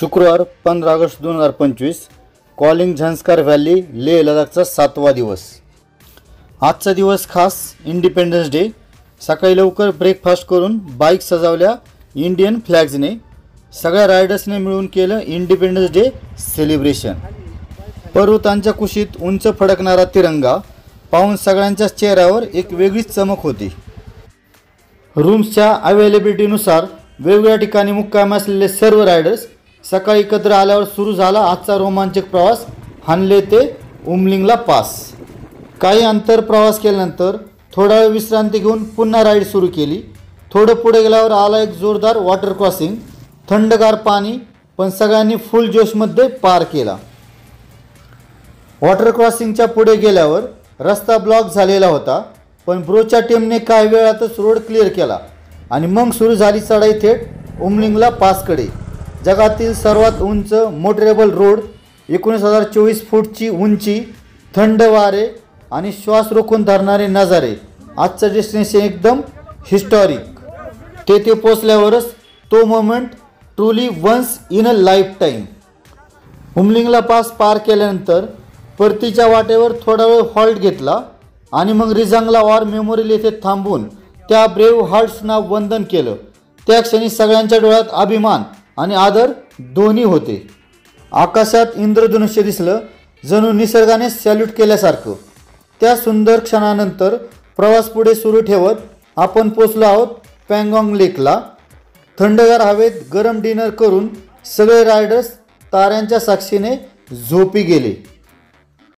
शुक्रवार 15 August 2025 calling Zanskar valley Leh लडाखचा 7वा दिवस। आजचा दिवस खास इंडिपेंडन्स डे। सकाळी लवकर ब्रेकफास्ट करून बाईक सजवल्या इंडियन फ्लॅग्सने। सगळ्या रायडर्सने मिळून केलं इंडिपेंडन्स डे सेलिब्रेशन। पर्वतांच्या कुशीत उंच फडकणारा तिरंगा पाहून सगळ्यांच्या चेहऱ्यावर एक वेगळीच चमक होती। रूम्सच्या अवेलेबिलिटीनुसार वेगवेगळ्या ठिकाणी मुक्कामी असलेले सर्व रायडर्स सकाळी एकत्र आल्यावर सुरू झाला आजचा रोमांचक प्रवास हानले ते उमलिंगला पास। काही अंतर प्रवास केल्यानंतर थोडा वेळ विश्रांती घेऊन पुन्हा राईड सुरू केली। थोडं पुढे गेल्यावर आला एक जोरदार वॉटर क्रॉसिंग, थंडगार पाणी, पण सगळ्यांनी फुल जोशमध्ये पार केला। वॉटर क्रॉसिंगच्या पुढे गेल्यावर रस्ता ब्लॉक झालेला होता, पण ब्रोच्या टीमने काही वेळातच रोड क्लिअर केला आणि मग सुरू झाली चढाई थेट उमलिंगला पासकडे। जगातील सर्वात उंच मोटरेबल रोड, 19,024 फूटची उंची, थंड वारे आणि श्वास रोखून धरणारे नजारे। आजचं डेस्टिनेशन एकदम हिस्टॉरिक। तेथे पोचल्यावरच तो moment truly once in a life time. उमलिंगला पास पार केल्यानंतर परतीच्या वाटेवर थोडा वेळ हॉल्ट घेतला आणि मग रिजांगला वॉर मेमोरियल येथे थांबून त्या ब्रेव्ह हार्ट्सना वंदन केलं। त्या क्षणी सगळ्यांच्या डोळ्यात अभिमान आणि आदर दोन्ही होते। आकाशात इंद्रधनुष्य दिसलं, जणू निसर्गाने सॅल्यूट केल्यासारखं। त्या सुंदर क्षणानंतर प्रवास पुढे सुरू ठेवत आपण पोचलो आहोत पँगॉन्ग लेकला। थंडगार हवेत गरम डिनर करून सगळे रायडर्स ताऱ्यांच्या साक्षीने झोपी गेले।